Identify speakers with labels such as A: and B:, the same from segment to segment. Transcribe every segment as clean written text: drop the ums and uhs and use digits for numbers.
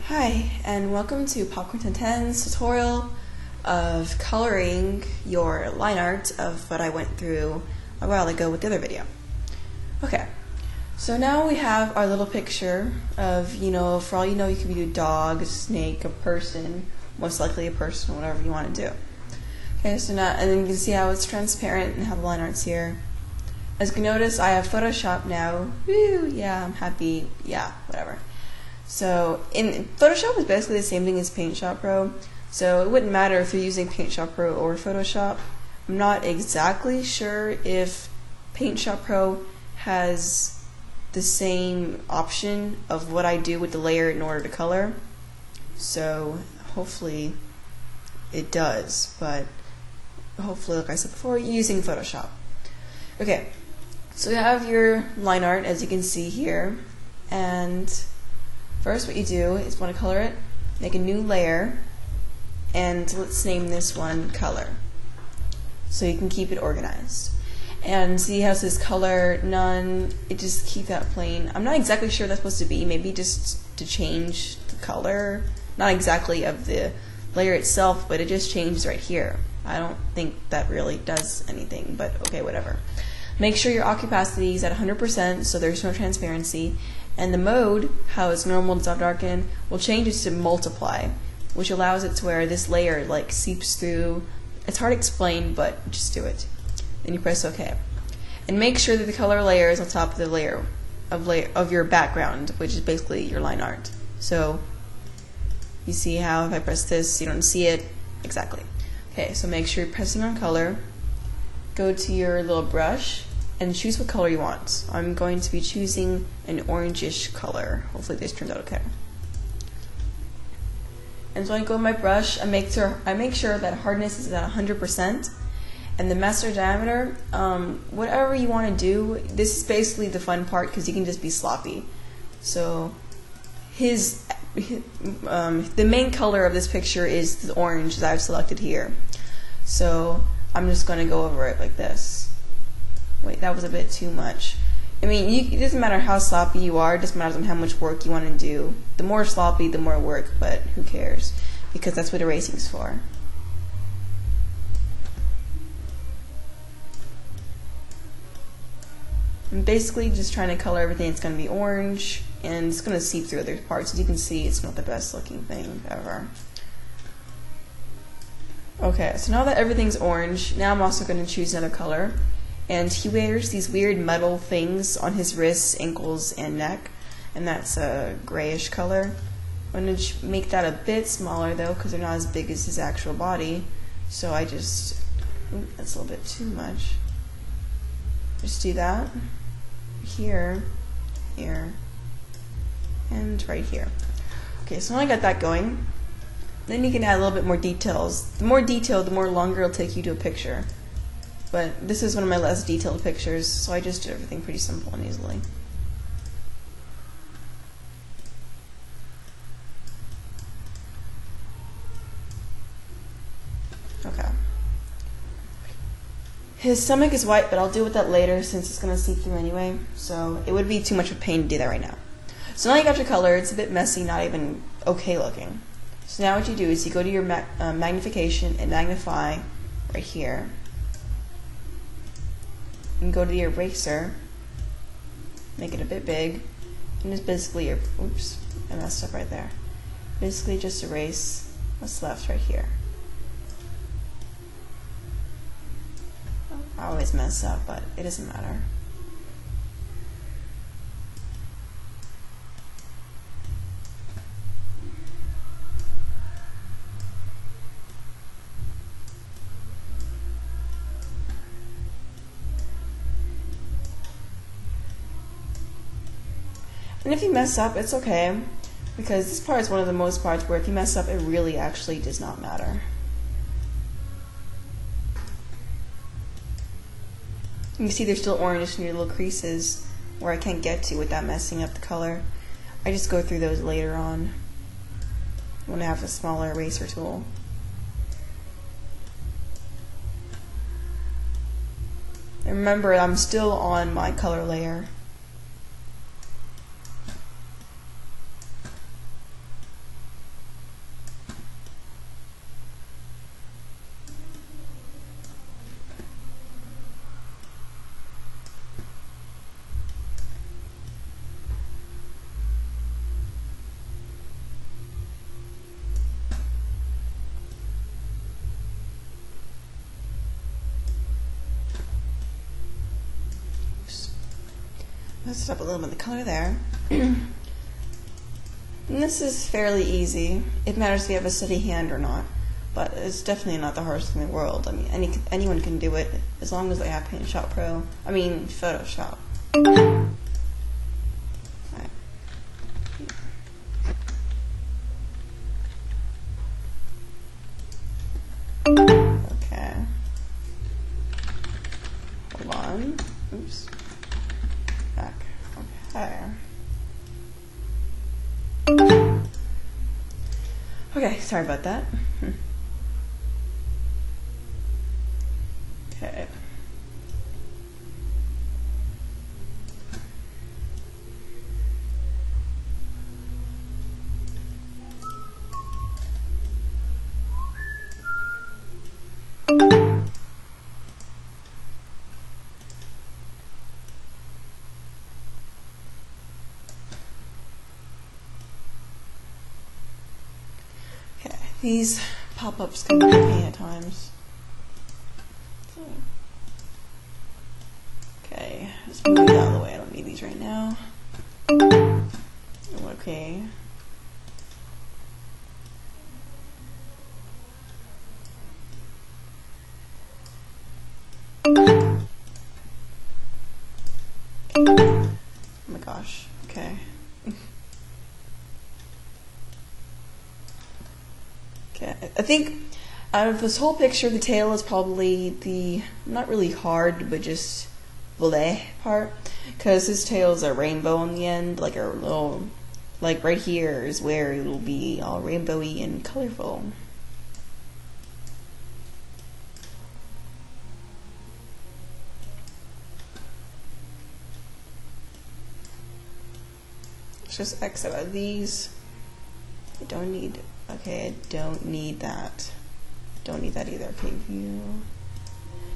A: Hi, and welcome to Popcorn 1010's tutorial of coloring your line art of what I went through a while ago with the other video. Okay, so now we have our little picture of, for all you know, you could be a dog, a snake, a person, most likely a person, whatever you want to do. Okay, so now, and then you can see how it's transparent and how the line art's here. As you can notice, I have Photoshop now. Woo, yeah, I'm happy, yeah, whatever. So in Photoshop is basically the same thing as PaintShop Pro, so it wouldn't matter if you're using PaintShop Pro or Photoshop. I'm not exactly sure if PaintShop Pro has the same option of what I do with the layer in order to color, so hopefully it does, but hopefully, like I said before, you're using Photoshop. Okay, so you have your line art as you can see here, and first what you do is want to color it, make a new layer, and let's name this one color so you can keep it organized. And see how it says color none, it just keep that plain. I'm not exactly sure what that's supposed to be, maybe just to change the color, not exactly of the layer itself, but it just changes right here. I don't think that really does anything, but okay, whatever. Make sure your opacity is at 100% so there's no transparency, and the mode, how it's normal to darken, will change it to multiply, which allows it to where this layer like seeps through. It's hard to explain, but just do it. Then you press OK. And make sure that the color layer is on top of the layer of your background, which is basically your line art. So you see how if I press this, you don't see it exactly. Okay, so make sure you're pressing on color. Go to your little brush and choose what color you want. I'm going to be choosing an orangish color. Hopefully this turns out okay. And so I go with my brush, I make sure that hardness is at 100%, and the master diameter, whatever you want to do, this is basically the fun part because you can just be sloppy. So the main color of this picture is the orange that I've selected here. So I'm just going to go over it like this. Wait, that was a bit too much. I mean, it doesn't matter how sloppy you are, it just matters on how much work you want to do. The more sloppy, the more work, but who cares? Because that's what erasing's for. I'm basically just trying to color everything. It's going to be orange, and it's going to seep through other parts. As you can see, it's not the best looking thing ever. Okay, so now that everything's orange, now I'm also going to choose another color. And he wears these weird metal things on his wrists, ankles, and neck, and that's a grayish color. I'm going to make that a bit smaller though, because they're not as big as his actual body. So I just, that's a little bit too much. Just do that here, here, and right here. Okay, so now I got that going. Then you can add a little bit more details. The more detailed, the more longer it'll take you to a picture. But this is one of my less detailed pictures, so I just did everything pretty simple and easily. Okay. His stomach is white, but I'll deal with that later since it's going to seep through anyway, so it would be too much of a pain to do that right now. So now you got your color. It's a bit messy, not even okay looking. So now what you do is you go to your magnification and magnify right here. And go to the eraser, make it a bit big, and just basically, oops, I messed up right there. Basically just erase what's left right here. I always mess up, but it doesn't matter. And if you mess up, it's okay, because this part is one of the most parts where if you mess up, it really actually does not matter. You can see there's still orange near little creases where I can't get to without messing up the color. I just go through those later on when I have a smaller eraser tool. And remember, I'm still on my color layer. messed up a little bit of the color there. And this is fairly easy. It matters if you have a steady hand or not, but it's definitely not the hardest thing in the world. I mean, anyone can do it as long as they have Photoshop. Right. Okay. Hold on. Oops. Back. Okay. Okay, sorry about that. Okay. These pop-ups can be a pain at times. Okay, let's move these out of the way. I don't need these right now. Okay. Oh my gosh. Okay. Okay, I think out of this whole picture, the tail is probably the not really hard, but just bleh part, because his tail is a rainbow on the end, like a little, like right here is where it will be all rainbowy and colorful. Let's just X out these. I don't need. Okay, I don't need that. Don't need that either. Okay, view.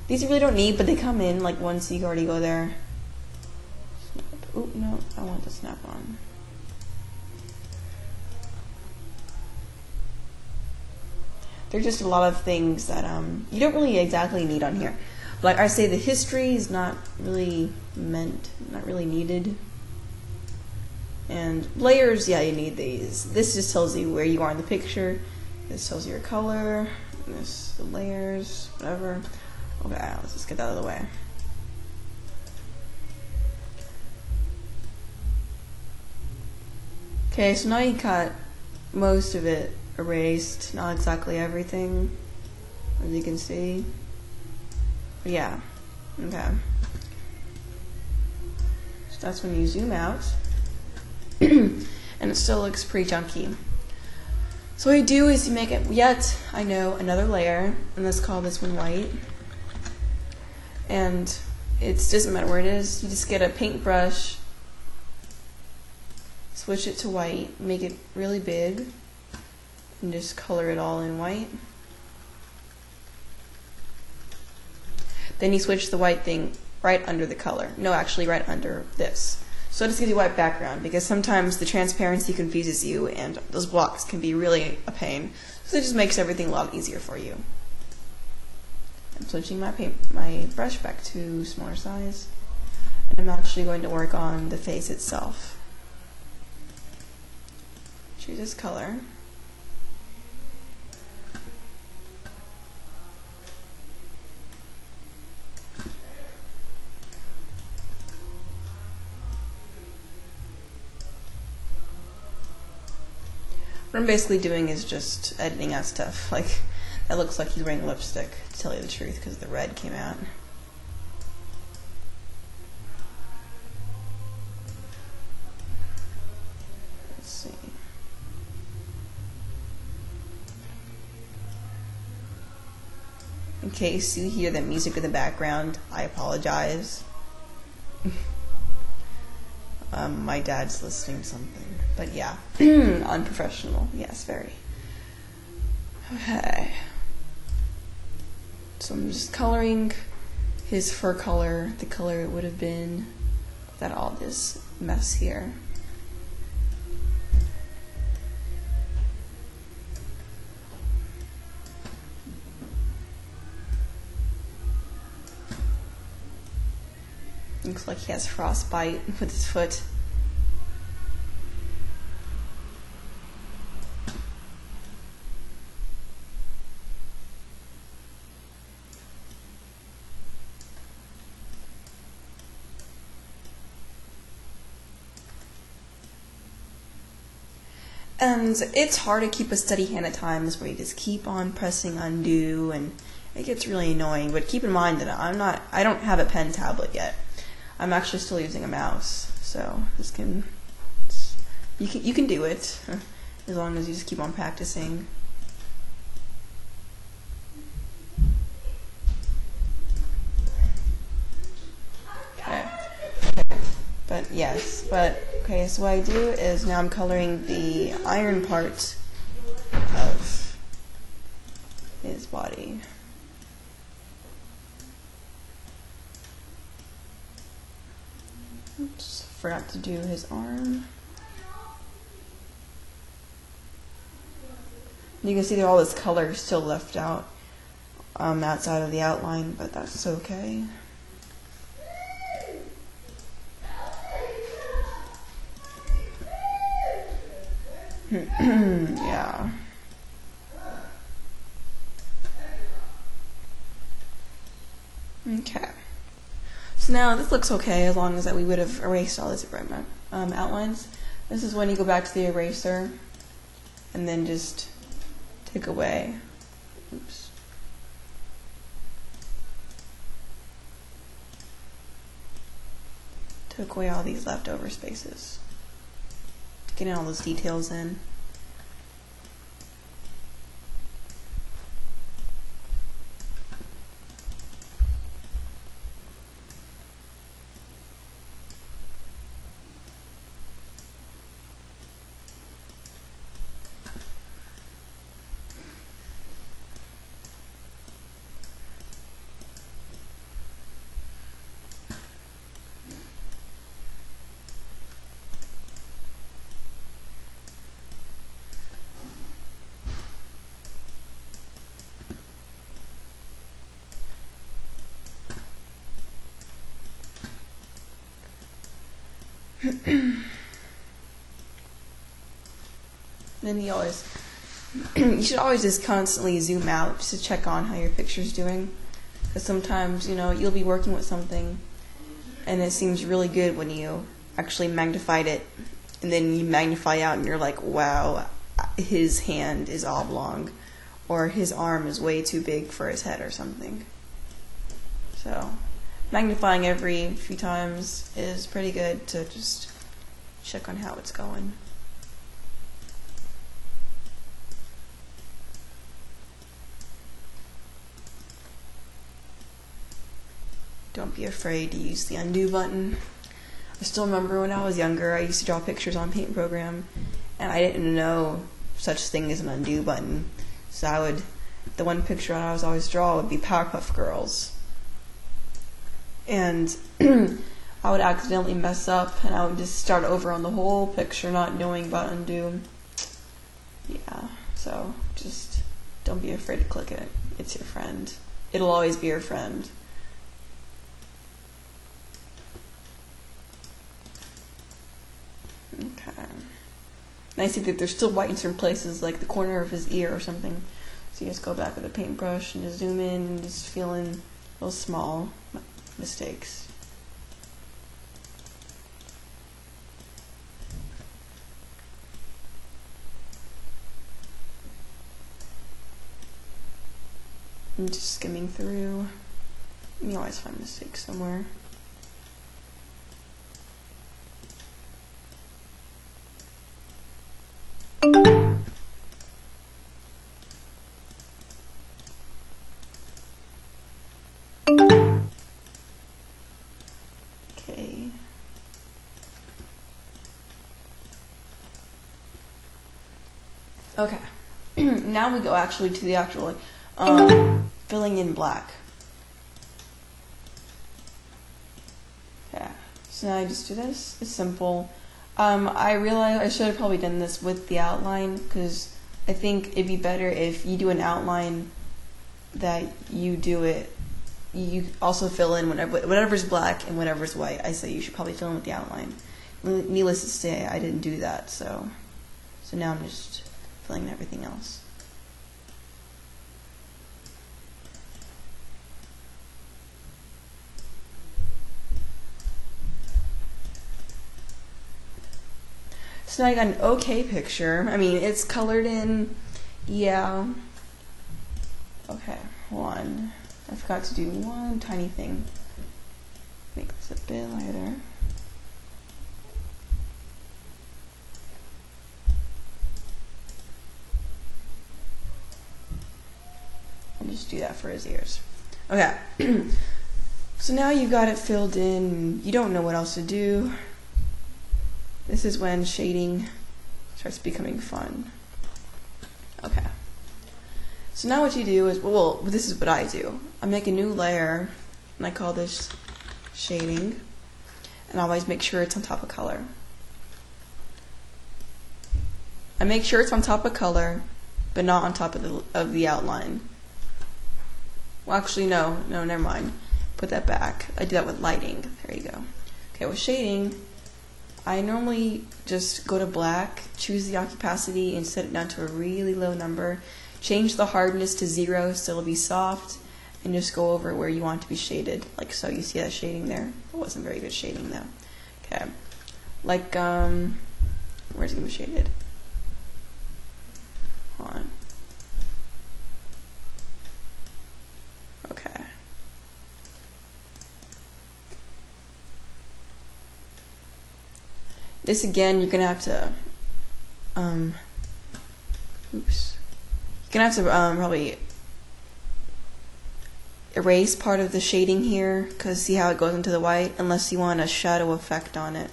A: These I really don't need, but they come in like once you already go there. Snap. Oh no, I want the snap on. There's just a lot of things that you don't really exactly need on here. Like I say, the history is not really needed. And layers, yeah, you need these. This just tells you where you are in the picture. This tells you your color. This, the layers, whatever. Okay, let's just get that out of the way. Okay, so now you got most of it erased. Not exactly everything, as you can see. But yeah, okay. So that's when you zoom out. And it still looks pretty junky. So what you do is you make it another layer, and let's call this one white. And it doesn't matter where it is, you just get a paintbrush, switch it to white, make it really big, and just color it all in white. Then you switch the white thing right under the color. No, actually right under this. So it just gives you a white background, because sometimes the transparency confuses you and those blocks can be really a pain. So it just makes everything a lot easier for you. I'm switching my brush back to smaller size. And I'm actually going to work on the face itself. Choose this color. What I'm basically doing is just editing out stuff. Like, that looks like he's wearing lipstick, to tell you the truth, because the red came out. Let's see. In case you hear the music in the background, I apologize. My dad's listening to something. But yeah, unprofessional. Yes, very. Okay. So I'm just coloring his fur color, the color it would have been without all this mess here. Looks like he has frostbite with his foot. And it's hard to keep a steady hand at times where you just keep on pressing undo, and it gets really annoying. But keep in mind that I don't have a pen tablet yet. I'm actually still using a mouse, so you can do it as long as you just keep on practicing. But yes, okay, so what I do is now I'm coloring the iron part of his body. Oops, forgot to do his arm. You can see there all this color still left out outside of the outline, but that's okay. Yeah. Okay. So now this looks okay as long as that we would have erased all these outlines. This is when you go back to the eraser and then just take away. Oops. Took away all these leftover spaces. Getting all those details in. Then you should always just constantly zoom out just to check on how your picture's doing, because sometimes you'll be working with something and it seems really good when you actually magnified it, and then you magnify out and you're like, wow, his hand is oblong, or his arm is way too big for his head or something. So magnifying every few times is pretty good to just check on how it's going. Don't be afraid to use the undo button. I still remember when I was younger, I used to draw pictures on Paint Program, and I didn't know such thing as an undo button. So the one picture I was always draw would be Powerpuff Girls. And I would accidentally mess up, and I would just start over on the whole picture, not knowing about undo. Yeah, so just don't be afraid to click it. It's your friend. It'll always be your friend. Okay. And I see that there's still white in certain places, like the corner of his ear or something. So you just go back with a paintbrush and just zoom in and just fill in those small mistakes. And just skimming through. You always find mistakes somewhere. Okay. Okay. Now we go actually to the actual filling in black. Yeah. So now I just do this. It's simple. I realize I should have probably done this with the outline, because I think it'd be better if you do an outline that you do it you also fill in whatever's black and whatever's white. I say you should probably fill in with the outline. Needless to say, I didn't do that, so now I'm just filling in everything else. So now I got an okay picture. I mean, it's colored in, yeah. Okay, hold on. I forgot to do one tiny thing. Make this a bit lighter. I'll just do that for his ears. Okay. So now you've got it filled in. You don't know what else to do. This is when shading starts becoming fun. Okay. So now what you do is, well, this is what I do. I make a new layer, and I call this shading, and I always make sure it's on top of color. I make sure it's on top of color, but not on top of the outline. Well, actually, no, never mind. Put that back. I do that with lighting. There you go. Okay, with shading, I normally just go to black, choose the opacity, and set it down to a really low number. Change the hardness to 0 so it'll be soft, and just go over where you want it to be shaded. Like so, you see that shading there? It wasn't very good shading though. Okay, like where's it gonna be shaded? Hold on. Okay. This again, you're gonna have to, oops. You're gonna have to probably erase part of the shading here, because see how it goes into the white, unless you want a shadow effect on it.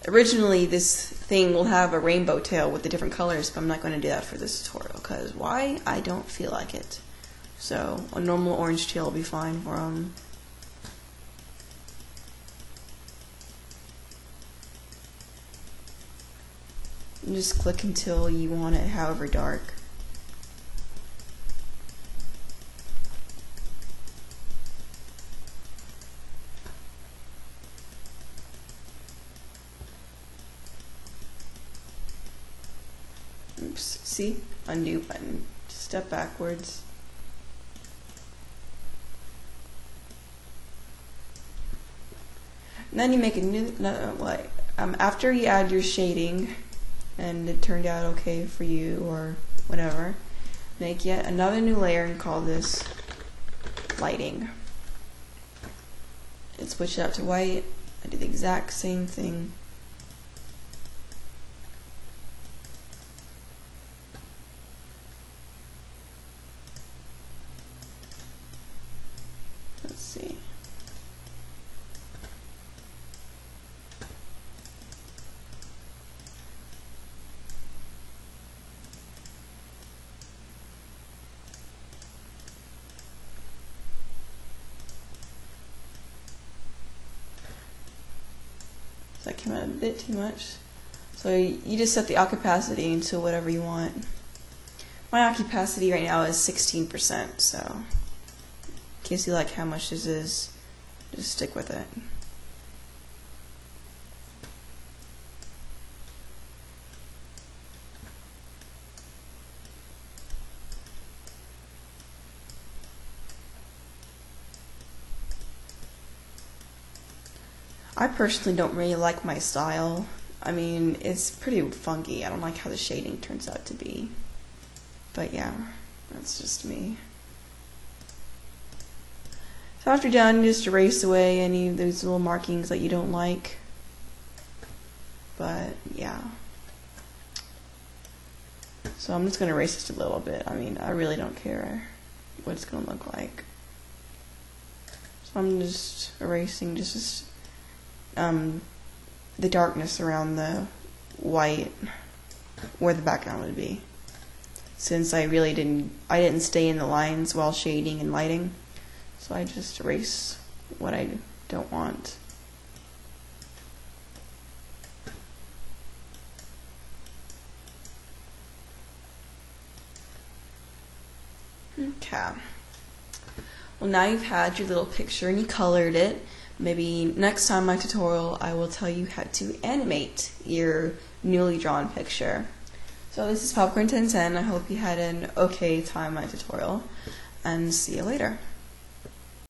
A: Originally, this thing will have a rainbow tail with the different colors, but I'm not going to do that for this tutorial, because why? I don't feel like it. So, a normal orange tail will be fine for them. And just click until you want it however dark. Oops, see? Undo button. Just step backwards. And then you make a new, after you add your shading, and it turned out okay for you or whatever, make yet another new layer and call this lighting. And switch it up to white. I do the exact same thing. Let's see. That came out a bit too much. So you just set the opacity to whatever you want. My opacity right now is 16%, so in case you like how much this is, just stick with it. I personally don't really like my style. I mean, it's pretty funky. I don't like how the shading turns out to be. But yeah, that's just me. So after you're done, just erase away any of those little markings that you don't like. But yeah. So I'm just going to erase this a little bit. I mean, I really don't care what it's going to look like. So I'm just erasing just the darkness around the white where the background would be, since I didn't stay in the lines while shading and lighting, so I just erase what I don't want. Okay, Well, now you've had your little picture and you colored it. Maybe next time my tutorial I will tell you how to animate your newly drawn picture. So this is Popcorn 1010. I hope you had an okay time in my tutorial, and see you later.